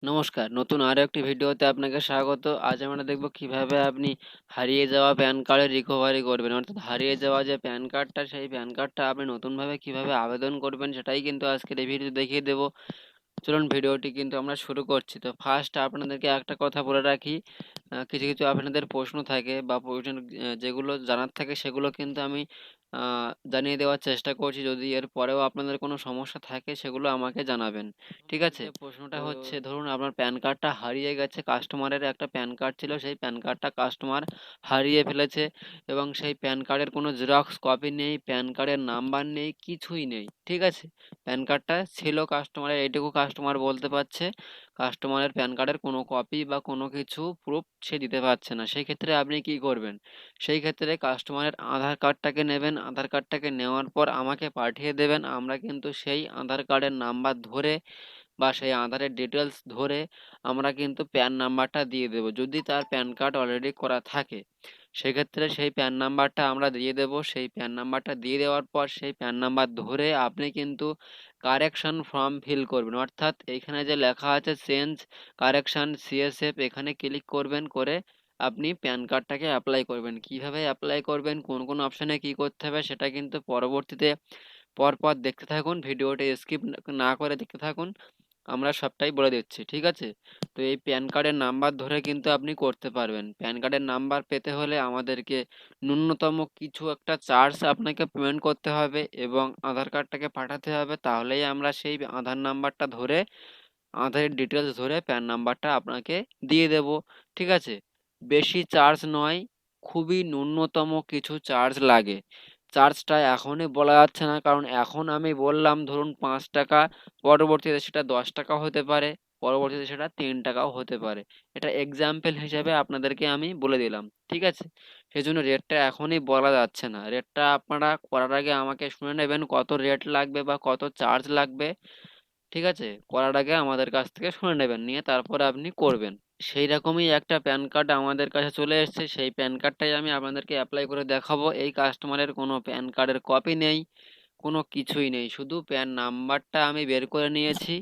নমস্কার, নতুন আরো একটি ভিডিওতে আপনাকে স্বাগত। আজ আমরা দেখব কিভাবে আপনি হারিয়ে যাওয়া প্যান কার্ডের রিকভারি করবেন। অর্থাৎ হারিয়ে যাওয়া যে প্যান কার্ডটা, সেই প্যান কার্ডটা আপনি নতুনভাবে কিভাবে আবেদন করবেন সেটাই কিন্তু আজকের এই ভিডিওতে দেখিয়ে দেব। চলুন ভিডিওটি কিন্তু আমরা শুরু করছি। তো ফার্স্ট আপনাদেরকে একটা কথা বলে রাখি, কিছু আপনাদের প্রশ্ন থাকে বা প্রয়োজন যেগুলো জানার থাকে সেগুলো কিন্তু আমি জানিয়ে দেওয়ার চেষ্টা করছি। যদি এর পরেও আপনাদের কোনো সমস্যা থাকে সেগুলো আমাকে জানাবেন। ঠিক আছে? প্রশ্নটা হচ্ছে, ধরুন আপনার প্যান কার্ডটা হারিয়ে গেছে। কাস্টমারের একটা প্যান কার্ড ছিল, সেই প্যান কার্ডটা কাস্টমার হারিয়ে ফেলেছে এবং সেই প্যান কার্ডের কোনো জেরক্স কপি নেই, প্যান কার্ডের নাম্বার নেই, কিছুই নেই। ঠিক আছে? প্যান কার্ডটা ছিল কাস্টমারের, এইটুকু কাস্টমার বলতে পারছে। কাস্টমারের প্যান কার্ডের কোনো কপি বা কোনো কিছু প্রুফ সে দিতে পারছে না। সেই ক্ষেত্রে আপনি কি করবেন? সেই ক্ষেত্রে কাস্টমারের আধার কার্ডটাকে নেবেন। আধার কার্ডটাকে নেওয়ার পর আমাকে পাঠিয়ে দেবেন। আমরা কিন্তু সেই আধার কার্ডের নাম্বার ধরে বা সেই আধারের ডিটেলস ধরে আমরা কিন্তু প্যান নাম্বারটা দিয়ে দেবো। যদি তার প্যান কার্ড অলরেডি করা থাকে সেক্ষেত্রে সেই প্যান নাম্বারটা আমরা দিয়ে দেবো। সেই প্যান নাম্বারটা দিয়ে দেওয়ার পর সেই প্যান নাম্বার ধরে আপনি কিন্তু কারেকশন ফর্ম ফিল করবেন। অর্থাৎ এইখানে যে লেখা আছে চেঞ্জ কারেকশন সিএসএফ, এখানে ক্লিক করবেন, করে আপনি প্যান কার্ডটাকে অ্যাপ্লাই করবেন। কিভাবে অ্যাপ্লাই করবেন, কোন কোন অপশানে কি করতে হবে সেটা কিন্তু পরবর্তীতে পরপর দেখতে থাকুন। ভিডিওটি স্কিপ না করে দেখতে থাকুন, আমরা সবটাই বলে দিচ্ছি। ঠিক আছে? তো এই প্যান কার্ডের নাম্বার ধরে কিন্তু আপনি করতে পারবেন। প্যান কার্ডের নাম্বার পেতে হলে আমাদেরকে ন্যূনতম কিছু একটা চার্জ আপনাকে পেমেন্ট করতে হবে এবং আধার কার্ডটাকে পাঠাতে হবে। তাহলেই আমরা সেই আধার নাম্বারটা ধরে, আধারের ডিটেলস ধরে প্যান নাম্বারটা আপনাকে দিয়ে দেব। ঠিক আছে? বেশি চার্জ নয়, খুবই ন্যূনতম কিছু চার্জ লাগে। চার্জটা এখনই বলা যাচ্ছে না, কারণ এখন আমি বললাম ধরুন ৫ টাকা, পরবর্তীতে সেটা ১০ টাকাও হতে পারে, পরবর্তীতে সেটা ৩ টাকাও হতে পারে। এটা এক্সাম্পল হিসেবে আপনাদেরকে আমি বলে দিলাম। ঠিক আছে? সেজন্য রেটটা এখনই বলা যাচ্ছে না। রেটটা আপনারা করার আগে আমাকে শুনে নেবেন কত রেট লাগবে বা কত চার্জ লাগবে। ঠিক আছে? করার আগে আমাদের কাছ থেকে শুনে নেবেন, নিয়ে তারপরে আপনি করবেন। সেই রকমই একটা প্যান কার্ড আমাদের কাছে চলে এসেছে। সেই প্যান কার্ডটাই আমি আপনাদেরকে অ্যাপ্লাই করে দেখাবো। এই কাস্টমারের কোনো প্যান কার্ডের কপি নেই, কোনো কিছুই নেই। শুধু প্যান নাম্বারটা আমি বের করে নিয়েছি।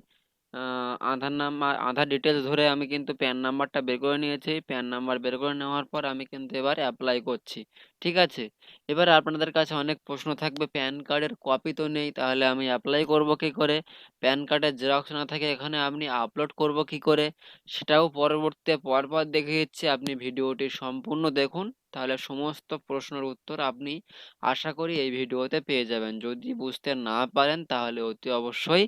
আধার ডিটেলস ধরে আমি কিন্তু প্যান নাম্বারটা বের করে নিয়েছি। প্যান নাম্বার বের করে নেওয়ার পর আমি কিন্তু এবার অ্যাপ্লাই করছি। ঠিক আছে? এবার আপনাদের কাছে অনেক প্রশ্ন থাকবে, প্যান কার্ডের কপি তো নেই, তাহলে আমি অ্যাপ্লাই করব কী করে? প্যান কার্ডের জেরক্স না থাকে এখানে আপনি আপলোড করব কী করে? সেটাও পরবর্তীতে পরপর দেখিয়ে দিচ্ছি। আপনি ভিডিওটি সম্পূর্ণ দেখুন, তাহলে সমস্ত প্রশ্নের উত্তর আপনি আশা করি এই ভিডিওতে পেয়ে যাবেন। যদি বুঝতে না পারেন তাহলে অতি অবশ্যই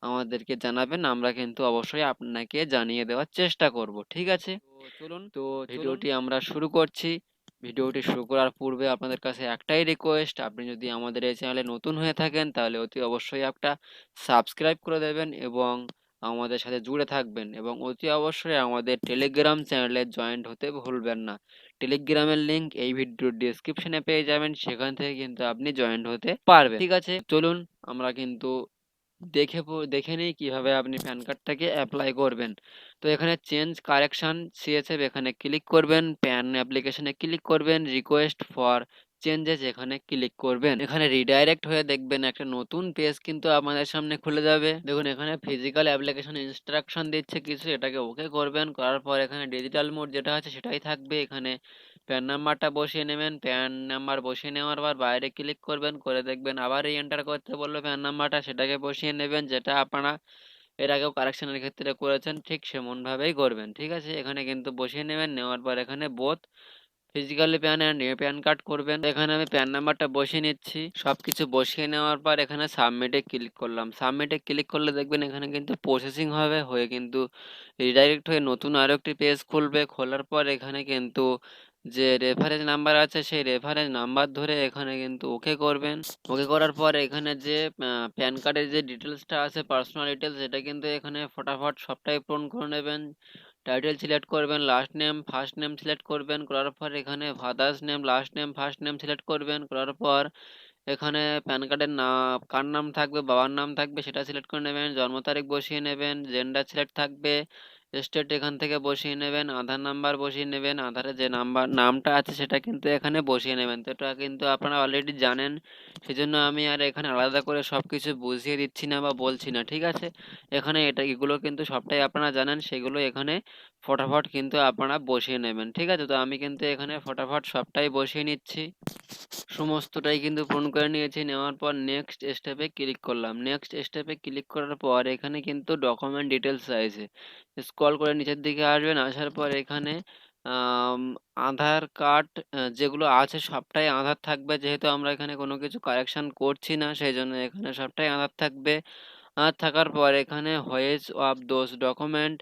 আমাদেরকে জানাবেন। আমরা কিন্তু অবশ্যই আপনাকে জানিয়ে দেওয়ার চেষ্টা করব। ঠিক আছে? তো ভিডিওটি আমরা শুরু করছি। ভিডিওটি শুরু করার পূর্বে আপনাদের কাছে একটাই রিকোয়েস্ট, আপনি যদি আমাদের এই চ্যানেলে নতুন হয়ে থাকেন তাহলে অতি অবশ্যই একটা সাবস্ক্রাইব করে দেবেন এবং আমাদের সাথে জুড়ে থাকবেন এবং অতি অবশ্যই আমাদের টেলিগ্রাম চ্যানেলে জয়েন্ট হতে ভুলবেন না। টেলিগ্রামের লিংক এই ভিডিওর ডেসক্রিপশনে পেয়ে যাবেন, সেখান থেকে কিন্তু আপনি জয়েন্ট হতে পারবেন। ঠিক আছে? চলুন আমরা কিন্তু দেখে নিই কিভাবে আপনি প্যান কার্ডটাকে অ্যাপ্লাই করবেন। তো এখানে চেঞ্জ কারেকশন সিএসএফ, এখানে ক্লিক করবেন, প্যান অ্যাপ্লিকেশনে ক্লিক করবেন, রিকোয়েস্ট ফর চেঞ্জেস এখানে ক্লিক করবেন। এখানে রিডাইরেক্ট হয়ে দেখবেন একটা নতুন পেজ কিন্তু আপনাদের সামনে খুলে যাবে। দেখুন এখানে ফিজিক্যাল অ্যাপ্লিকেশন ইনস্ট্রাকশন দিচ্ছে কিছু, এটাকে ওকে করবেন। করার পর এখানে ডিজিটাল মোড যেটা আছে সেটাই থাকবে। এখানে প্যান নাম্বারটা বসিয়ে নেবেন। প্যান নাম্বার বসিয়ে নেওয়ার পর বাইরে ক্লিক করবেন, করে দেখবেন আবার এন্টার করতে বললো প্যান নাম্বারটা, সেটাকে বসিয়ে নেবেন, যেটা আপনারা এর আগেও কারেকশনের ক্ষেত্রে করেছেন ঠিক সেমনভাবেই করবেন। ঠিক আছে? এখানে কিন্তু বসিয়ে নেবেন, নেওয়ার পর এখানে both physically pan and pan card করবেন। এখানে আমি প্যান নাম্বারটা বসিয়ে নিচ্ছি। সবকিছু বসিয়ে নেওয়ার পর এখানে সাবমিটে ক্লিক করলাম। সাবমিটে ক্লিক করলে দেখবেন এখানে কিন্তু প্রসেসিং হবে, হয়ে কিন্তু রিডাইরেক্ট হয়ে নতুন আরও একটি পেজ খুলবে। খোলার পর এখানে কিন্তু যে রেফারেন্স নাম্বার আছে সেই রেফারেন্স নাম্বার ধরে এখানে কিন্তু ওকে করবেন। ওকে করার পর এখানে যে প্যান কার্ডের যে ডিটেলসটা আছে, পার্সোনাল ডিটেলস, এটা কিন্তু এখানে ফটাফট সবটাই পূরণ করে নেবেন। টাইটেল সিলেক্ট করবেন, last name first name select করবেন, করার পর এখানে father's name last name first name select করবেন। করার পর এখানে প্যান কার্ডের কার নাম থাকবে, বাবার নাম থাকবে সেটা সিলেক্ট করে নেবেন। জন্ম তারিখ বসিয়ে নেবেন, জেন্ডার সিলেক্ট থাকবে, স্টেট এখান থেকে বসিয়ে নেবেন, আধার নাম্বার বসিয়ে নেবেন, আধারে যে নামটা আছে সেটা কিন্তু এখানে বসিয়ে নেবেন। তো এটা কিন্তু আপনারা অলরেডি জানেন, সেজন্য আমি আর এখানে আলাদা করে সব কিছু বুঝিয়ে দিচ্ছি না বা বলছি না, ঠিক আছে? এখানে এগুলো কিন্তু সবটাই আপনারা জানেন, সেগুলো এখানে ফটাফট কিন্তু আপনারা বসিয়ে নেবেন, ঠিক আছে? তো আমি কিন্তু এখানে ফটাফট সবটাই বসিয়ে নিচ্ছি। সমস্তটাই কিন্তু পূরণ করে নিয়েছি। নেওয়ার পর নেক্সট স্টেপে ক্লিক করলাম। নেক্সট স্টেপে ক্লিক করার পর এখানে কিন্তু ডকুমেন্ট ডিটেলস চাইছে। স্ক্রল করে নিচের দিকে আসবেন, আসার পর এখানে আম আধার কার্ড যেগুলো আছে সবটাই আধার থাকবে। যেহেতু আমরা এখানে কোনো কিছু কারেকশন করছি না, সেইজন্য এখানে সবটাই আধার থাকবে। আধার থাকার পর এখানে which of those document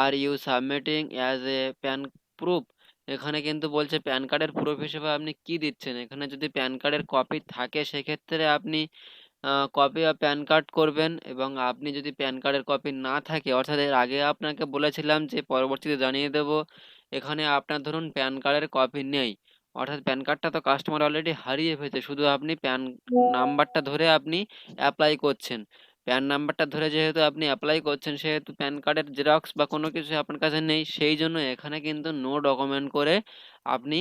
are you submitting as a PAN proof, এখানে কিন্তু বলছে প্যান কার্ডের প্রুফ হিসেবে আপনি কি দিচ্ছেন। এখানে যদি প্যান কার্ডের কপি থাকে সেক্ষেত্রে আপনি কপি বা প্যান কার্ড করবেন, এবং আপনি যদি প্যান কার্ডের কপি না থাকে, অর্থাৎ এর আগে আপনাকে বলেছিলাম যে পরবর্তীতে জানিয়ে দেব, এখানে আপনার ধরুন প্যান কার্ডের কপি নেই, অর্থাৎ প্যান কার্ডটা তো কাস্টমার অলরেডি হারিয়ে ফেলেছে, শুধু আপনি প্যান নাম্বারটা ধরে আপনি অ্যাপ্লাই করছেন। প্যান নাম্বারটা ধরে যেহেতু আপনি অ্যাপ্লাই করছেন, সেহেতু প্যান কার্ডের জেরক্স বা কোনো কিছু আপনার কাছে নেই, সেই জন্য এখানে কিন্তু নো ডকুমেন্ট করে আপনি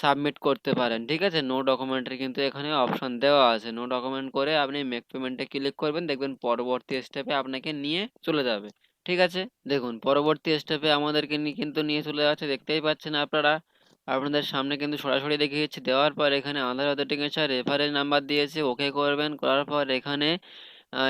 সাবমিট করতে পারেন, ঠিক আছে? নো ডকুমেন্টের কিন্তু এখানে অপশন দেওয়া আছে। নো ডকুমেন্ট করে আপনি মেক পেমেন্টে ক্লিক করবেন, দেখবেন পরবর্তী স্টেপে আপনাকে নিয়ে চলে যাবে, ঠিক আছে? দেখুন পরবর্তী স্টেপে আমাদেরকে কিন্তু নিয়ে চলে যাচ্ছে, দেখতেই পাচ্ছেন আপনারা। আপনাদের সামনে কিন্তু সরাসরি দেখিয়েছি। দেওয়ার পর এখানে আধার অথেন্টিকেশন রেফারেন্স নাম্বার দিয়েছে, ওকে করবেন। করার পর এখানে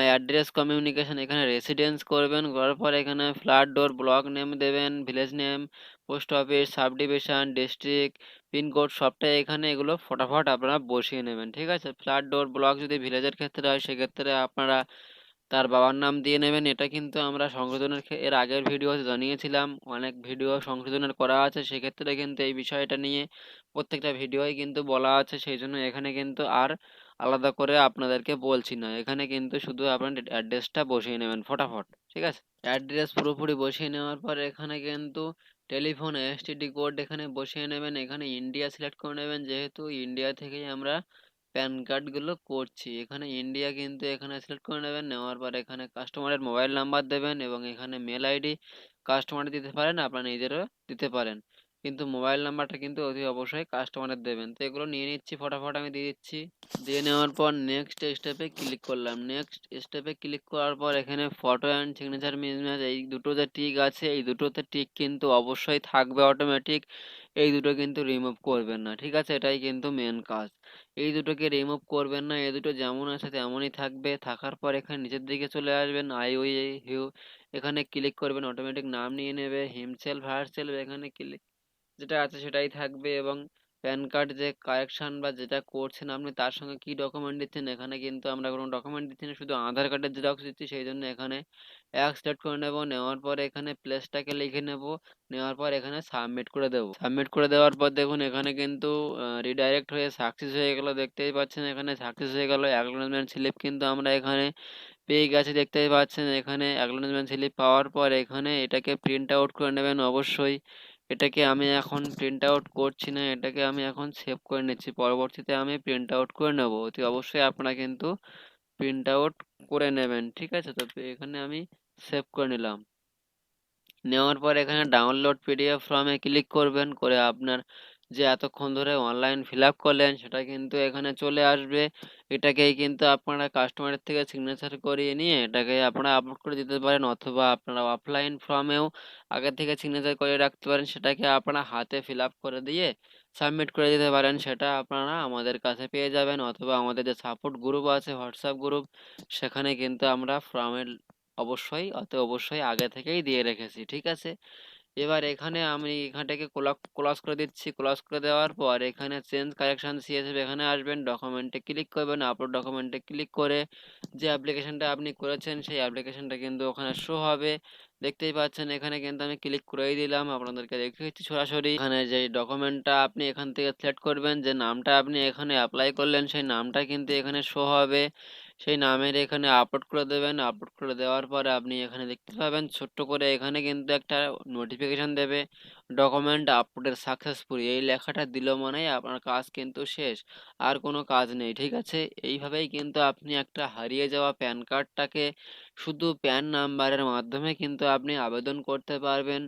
অ্যাড্রেস কমিউনিকেশন, এখানে রেসিডেন্স করবেন। করার পর এখানে ফ্ল্যাট ডোর, ব্লক নেম দেবেন, village name, post office, subdivision, district, pincode সবটাই এখানে এগুলো ফটাফট আপনারা বসিয়ে নেবেন, ঠিক আছে? ফ্ল্যাট ডোর, ব্লক যদি ভিলেজের ক্ষেত্রে হয় সেক্ষেত্রে আপনারা তার বাবার নাম দিয়ে নেবেন। এটা কিন্তু আমরা সংশোধনের এর আগের ভিডিওতে জানিয়েছিলাম, অনেক ভিডিও সংশোধনের করা আছে, সেক্ষেত্রে কিন্তু এই বিষয়টা নিয়ে প্রত্যেকটা ভিডিওই কিন্তু বলা আছে, সেই জন্য এখানে কিন্তু আর আলাদা করে আপনাদেরকে বলছি না। এখানে কিন্তু শুধু আপনার অ্যাড্রেসটা বসিয়ে নেবেন ফটাফট, ঠিক আছে? অ্যাড্রেস পুরোপুরি বসিয়ে নেওয়ার পর এখানে কিন্তু টেলিফোন এসটিডি কোড এখানে বসিয়ে নেবেন। এখানে ইন্ডিয়া সিলেক্ট করে নেবেন, যেহেতু ইন্ডিয়া থেকেই আমরা প্যান কার্ডগুলো করছি। এখানে ইন্ডিয়া কিন্তু এখানে সিলেক্ট করে নেবেন। নেওয়ার পর এখানে কাস্টমারের মোবাইল নাম্বার দেবেন, এবং এখানে মেল আইডি কাস্টমার দিতে পারেন, আপনারা নিজেরও দিতে পারেন, কিন্তু মোবাইল নাম্বারটা কিন্তু অতি অবশ্যই কাস্টমারের দেবেন। তো এগুলো নিয়ে নিচ্ছি, ফটাফট আমি দিয়ে দিচ্ছি। দিয়ে নেওয়ার পর নেক্সট স্টেপে ক্লিক করলাম। নেক্সট স্টেপে ক্লিক করার পর এখানে ফটো অ্যান্ড সিগনেচার মিসম্যাচ, এই দুটো যে টিক আছে, এই দুটোতে টিক কিন্তু অবশ্যই থাকবে অটোমেটিক। এই দুটো কিন্তু রিমুভ করবেন না, ঠিক আছে? এটাই কিন্তু মেন কাজ। এই দুটোকে রিমুভ করবেন না, এই দুটো যেমন আছে তেমনই থাকবে। থাকার পর এখানে নিচের দিকে চলে আসবেন, আই উই হিউ, এখানে ক্লিক করবেন, অটোমেটিক নাম নিয়ে নেবে, হিমসেলফ হারসেলফ, এখানে ক্লিক যেটা আছে সেটাই থাকবে। এবং প্যান কার্ড যে কারেকশন বা যেটা করছেন আপনি, তার সঙ্গে কি ডকুমেন্ট দিচ্ছেন, এখানে কিন্তু আমরা কোনো ডকুমেন্ট দিচ্ছি না, শুধু আধার কার্ডের জেরক্স দিচ্ছি, সেই জন্য এখানে এক সিলেক্ট করে নেব। নেওয়ার পর এখানে প্লেসটাকে লিখে নেব। নেওয়ার পর এখানে সাবমিট করে দেবো। সাবমিট করে দেওয়ার পর দেখুন এখানে কিন্তু রিডাইরেক্ট হয়ে সাকসেস হয়ে গেল, দেখতেই পাচ্ছেন এখানে সাকসেস হয়ে গেল। অ্যাকনলেজমেন্ট স্লিপ কিন্তু আমরা এখানে পেয়ে গেছি, দেখতেই পাচ্ছেন। এখানে অ্যাকনলেজমেন্ট স্লিপ পাওয়ার পর এখানে এটাকে প্রিন্ট আউট করে নেবেন অবশ্যই। এটাকে আমি এখন প্রিন্ট আউট করছি না, এটাকে আমি এখন সেভ করে নিচ্ছি, পরবর্তীতে আমি প্রিন্ট আউট করে নেব। অতি অবশ্যই আপনারা কিন্তু প্রিন্ট আউট করে নেবেন, ঠিক আছে? তো এখানে আমি সেভ করে নিলাম। নেওয়ার পর এখানে ডাউনলোড পিডিএফ ফর্মে ক্লিক করবেন, করে আপনার যে এতক্ষণ ধরে অনলাইন ফিল আপ করলেন সেটা কিন্তু এখানে চলে আসবে। এটাকেই কিন্তু আপনারা কাস্টমারের থেকে সিগনেচার করিয়ে নিয়ে এটাকে আপনারা আপলোড করে দিতে পারেন, অথবা আপনারা অফলাইন ফর্মেও আগে থেকে সিগনেচার করে রাখতে পারেন, সেটাকে আপনারা হাতে ফিল আপ করে দিয়ে সাবমিট করে দিতে পারেন। সেটা আপনারা আমাদের কাছে পেয়ে যাবেন, অথবা আমাদের যে সাপোর্ট গ্রুপ আছে, হোয়াটসঅ্যাপ গ্রুপ, সেখানে কিন্তু আমরা ফর্মের অবশ্যই অবশ্যই আগে থেকেই দিয়ে রেখেছি, ঠিক আছে? এবার এখানে আমি এখানটাকে ক্লোজ করে দিচ্ছি। ক্লোজ করে দেওয়ার পর এখানে চেঞ্জ কারেকশন সিএসএফ, এখানে আসবেন, ডকুমেন্টে ক্লিক করবেন, আপলোড ডকুমেন্টে ক্লিক করে যে অ্যাপ্লিকেশনটা আপনি করেছেন সেই অ্যাপ্লিকেশনটা কিন্তু ওখানে শো হবে, দেখতেই পাচ্ছেন। এখানে কিন্তু আমি ক্লিক করেই দিলাম, আপনাদেরকে দেখিয়েছি সরাসরি। এখানে যে ডকুমেন্টটা আপনি এখান থেকে সিলেক্ট করবেন, যে নামটা আপনি এখানে অ্যাপ্লাই করলেন সেই নামটা কিন্তু এখানে শো হবে। সেই নামের এখানে আপলোড করে দেবেন। আপলোড করে দেওয়ার পরে আপনি এখানে দেখতে পাবেন ছোট্ট করে এখানে কিন্তু একটা নোটিফিকেশন দেবে, ডকুমেন্ট আপলোডেড সাকসেসফুলি। এই লেখাটা দিল মানেই আপনার কাজ কিন্তু শেষ। আর কোনো কাজ নেই, ঠিক আছে? এইভাবেই কিন্তু আপনি একটা হারিয়ে যাওয়া প্যান কার্ডটাকে শুধু প্যান নাম্বারের মাধ্যমে কিন্তু আপনি আবেদন করতে পারবেন।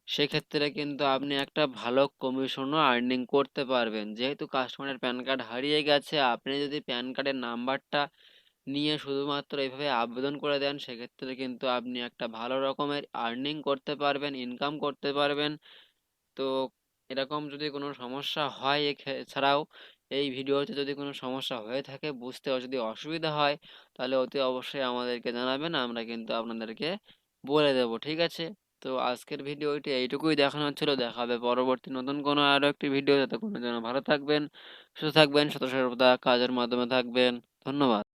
সেক্ষেত্রে কিন্তু আপনি একটা ভালো কমিশনও আর্নিং করতে পারবেন। যেহেতু কাস্টমারের প্যান কার্ড হারিয়ে গেছে, আপনি যদি প্যান কার্ডের নাম্বারটা নিয়ে শুধুমাত্র এভাবে আবেদন করে দেন, সেক্ষেত্রে কিন্তু আপনি একটা ভালো রকমের আর্নিং করতে পারবেন, ইনকাম করতে পারবেন। তো এরকম যদি কোনো সমস্যা হয় এছাড়াও এই ভিডিওতে যদি কোনো সমস্যা হয়ে থাকে, বুঝতে যদি অসুবিধা হয়, তাহলে অতি অবশ্যই আমাদেরকে জানাবেন। আমরা কিন্তু আপনাদেরকে বলে দেবো, ঠিক আছে? তো আজকের ভিডিওটি এইটুকুই দেখানোর ছিল। দেখা হবে পরবর্তী নতুন কোনো আরো একটি ভিডিও। ততক্ষণের জন্য ভালো থাকবেন, সুস্থ থাকবেন, সততা সর্বদা কাজের মাধ্যমে থাকবেন। ধন্যবাদ।